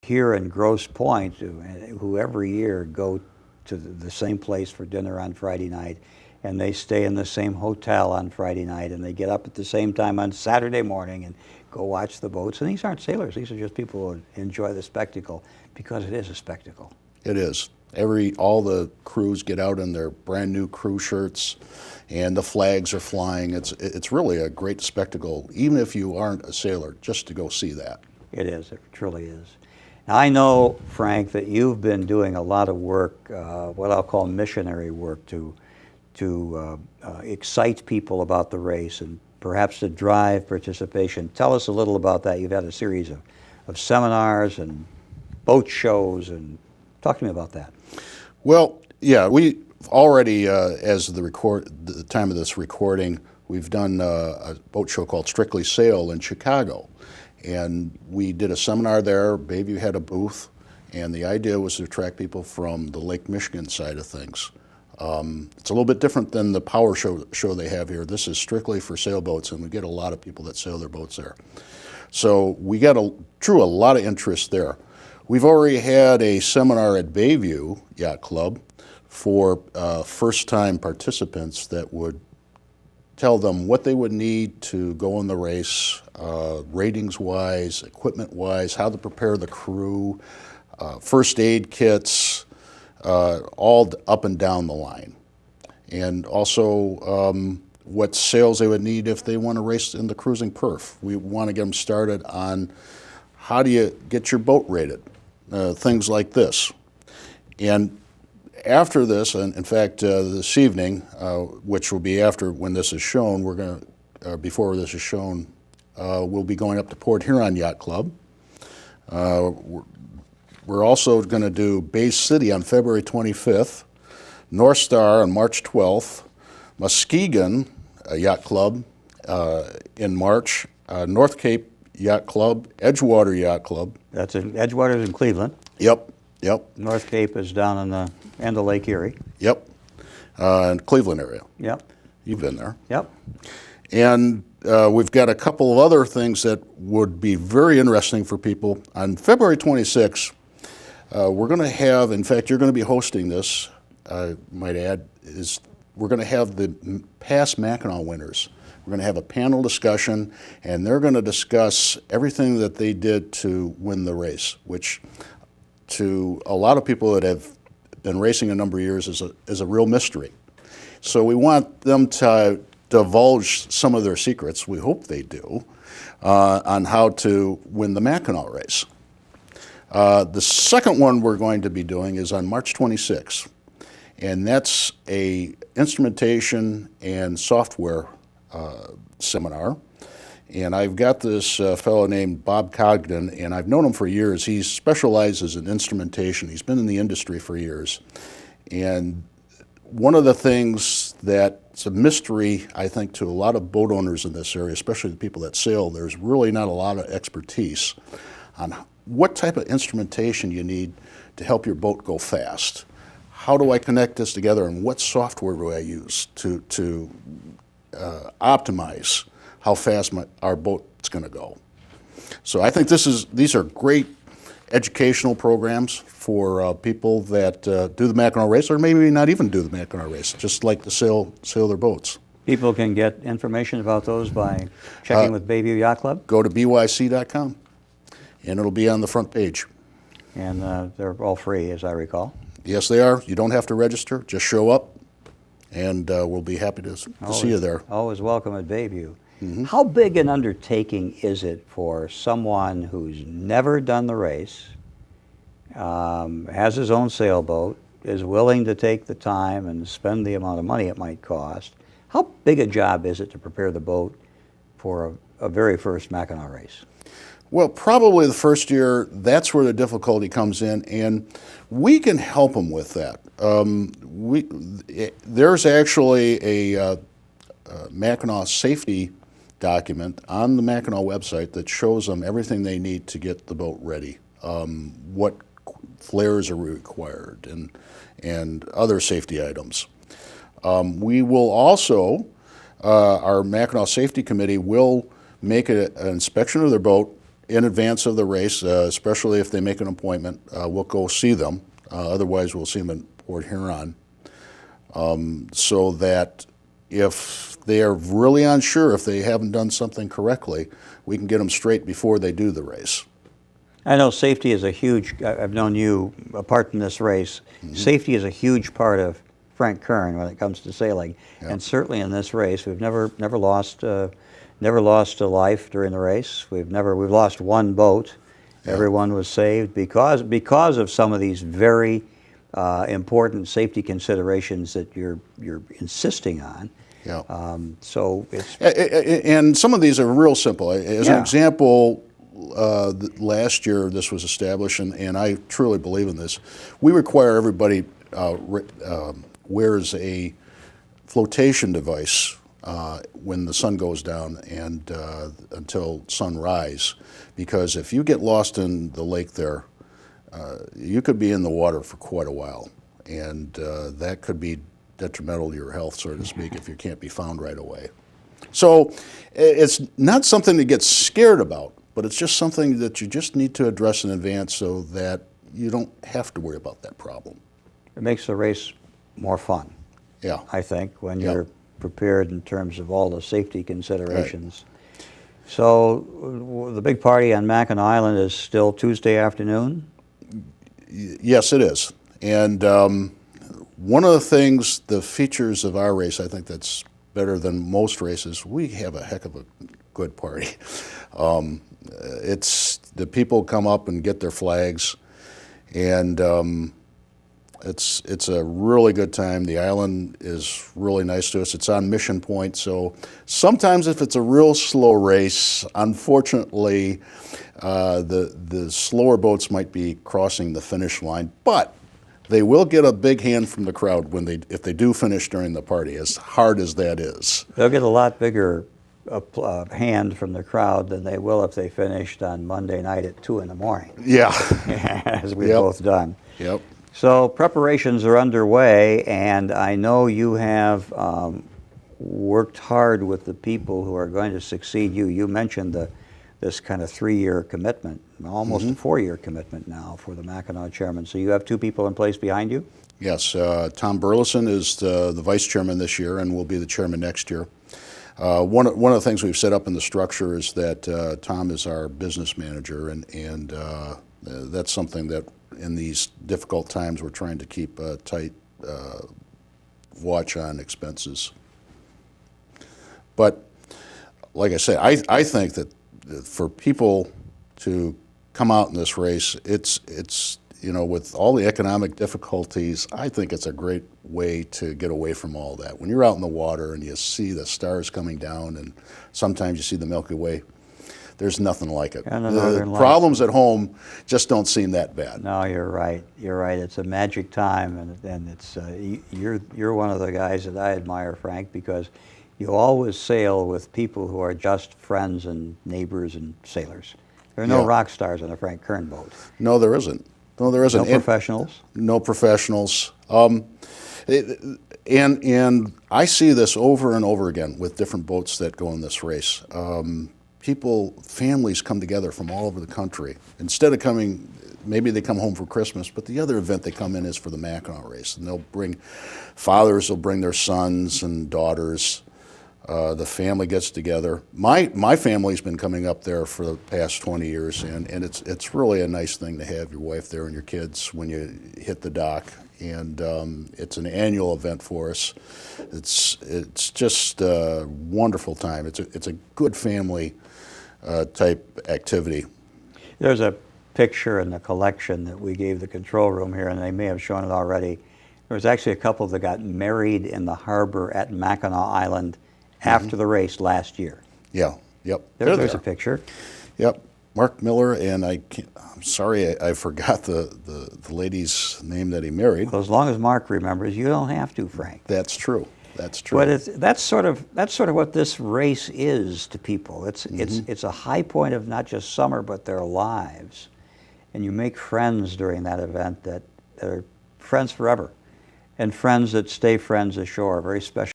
here in Grosse Pointe who every year go to the same place for dinner on Friday night, and they stay in the same hotel on Friday night, and they get up at the same time on Saturday morning and go watch the boats. And these aren't sailors. These are just people who enjoy the spectacle, because it is a spectacle. It is. All the crews get out in their brand new crew shirts, and the flags are flying. It's really a great spectacle, even if you aren't a sailor, just to go see that. It is. It truly is. Now, I know, Frank, that you've been doing a lot of work, what I'll call missionary work, to excite people about the race and perhaps to drive participation. Tell us a little about that. You've had a series of seminars and boat shows, and talk to me about that. Well, yeah, we already, as the time of this recording, we've done a boat show called Strictly Sail in Chicago. And we did a seminar there. Bayview had a booth, and the idea was to attract people from the Lake Michigan side of things. It's a little bit different than the power show they have here. This is strictly for sailboats, and we get a lot of people that sail their boats there. So we drew a lot of interest there. We've already had a seminar at Bayview Yacht Club for first-time participants that would tell them what they would need to go in the race, ratings-wise, equipment-wise, how to prepare the crew, first aid kits, all up and down the line. And also what sails they would need if they want to race in the cruising perf. We want to get them started on how do you get your boat rated, things like this. And after this, and in fact this evening, which will be after when this is shown, before this is shown, we'll be going up to Port Huron Yacht Club. We're also going to do Bay City on February 25th, North Star on March 12th, Muskegon Yacht Club in March, North Cape Yacht Club, Edgewater Yacht Club. That's in Edgewater's in Cleveland. Yep. North Cape is down on the end of Lake Erie. Yep. In Cleveland area. Yep. You've been there. Yep. And we've got a couple of other things that would be very interesting for people. On February 26th, we're going to have, in fact, you're going to be hosting this, I might add, we're going to have the past Mackinac winners. We're going to have a panel discussion, and they're going to discuss everything that they did to win the race, which to a lot of people that have been racing a number of years is a real mystery. So we want them to divulge some of their secrets, we hope they do, on how to win the Mackinac race. The second one we're going to be doing is on March 26th, and that's a instrumentation and software seminar. And I've got this fellow named Bob Cogden, and I've known him for years. He specializes in instrumentation. He's been in the industry for years. And one of the things that's a mystery, I think, to a lot of boat owners in this area, especially the people that sail, there's really not a lot of expertise on what type of instrumentation you need to help your boat go fast. How do I connect this together, and what software do I use to optimize how fast our boat's going to go? So I think these are great educational programs for people that do the Mackinac race, or maybe not even do the Mackinac race, just like to sail their boats. People can get information about those by checking with Bayview Yacht Club? Go to byc.com, and it'll be on the front page. And they're all free, as I recall. Yes, they are. You don't have to register. Just show up, and we'll be happy to see you there. Always welcome at Bayview. Mm-hmm. How big an undertaking is it for someone who's never done the race, has his own sailboat, is willing to take the time and spend the amount of money it might cost? How big a job is it to prepare the boat for a very first Mackinac race? Well, probably the first year, that's where the difficulty comes in, and we can help them with that. There's actually a Mackinac safety document on the Mackinac website that shows them everything they need to get the boat ready, what flares are required, and other safety items. We will also, our Mackinac Safety Committee will make an inspection of their boat in advance of the race, especially if they make an appointment. We'll go see them. Otherwise, we'll see them in Port Huron, so that if they are really unsure, if they haven't done something correctly, we can get them straight before they do the race. I know safety is a huge, I've known you, apart from this race, safety is a huge part of Frank Kern when it comes to sailing. Yeah. And certainly in this race, we've never lost a life during the race. We've lost one boat. Yeah. Everyone was saved because of some of these very important safety considerations that you're insisting on. Yeah. So it's And some of these are real simple. As an Yeah. example, last year this was established, and I truly believe in this. We require everybody wears a flotation device when the sun goes down and until sunrise, because if you get lost in the lake there, you could be in the water for quite a while, and that could be detrimental to your health, so to speak, if you can't be found right away. So it's not something to get scared about, but it's just something that you just need to address in advance so that you don't have to worry about that problem. It makes the race more fun. Yeah. I think, when Yeah. you're prepared in terms of all the safety considerations. Right. So the big party on Mackinac Island is still Tuesday afternoon? Yes, it is. And one of the things, the features of our race, I think that's better than most races, we have a heck of a good party. It's the people come up and get their flags, and it's a really good time. The island is really nice to us. It's on Mission Point, so sometimes if it's a real slow race, unfortunately, the slower boats might be crossing the finish line, but they will get a big hand from the crowd if they do finish during the party, as hard as that is. They'll get a lot bigger hand from the crowd than they will if they finished on Monday night at 2 in the morning. Yeah. As we've Yep. both done. Yep. So preparations are underway, and I know you have worked hard with the people who are going to succeed you. You mentioned this kind of 3-year commitment, almost a 4-year commitment now for the Mackinac chairman. So you have 2 people in place behind you? Yes. Tom Burleson is the vice chairman this year and will be the chairman next year. One of the things we've set up in the structure is that Tom is our business manager, and that's something that in these difficult times we're trying to keep a tight watch on expenses. But like I say, I think that for people to come out in this race, it's with all the economic difficulties, I think it's a great way to get away from all that. When you're out in the water and you see the stars coming down, and sometimes you see the Milky Way, there's nothing like it. And the The Northern Lights. problems at home just don't seem that bad. No, you're right. You're right. It's a magic time, and it's you're one of the guys that I admire, Frank, because you always sail with people who are just friends and neighbors and sailors. There are no Yeah. rock stars on a Frank Kern boat. No, there isn't. No, there isn't. No professionals. No professionals. And I see this over and over again with different boats that go in this race. Families come together from all over the country. Instead of coming, maybe they come home for Christmas, but the other event they come in is for the Mackinac race. And fathers will bring their sons and daughters. The family gets together. My family's been coming up there for the past 20 years, and it's really a nice thing to have your wife there and your kids when you hit the dock. And it's an annual event for us. It's just a wonderful time. It's a good family type activity. There's a picture in the collection that we gave the control room here, and they may have shown it already. There was actually a couple that got married in the harbor at Mackinac Island after the race last year. Yeah, yep. There's a picture. Yep, Mark Miller, and I'm sorry I forgot the lady's name that he married. Well, as long as Mark remembers, you don't have to, Frank. That's true. That's true. But that's sort of what this race is to people. It's a high point of not just summer but their lives, and you make friends during that event that are friends forever, and friends that stay friends ashore. Very special.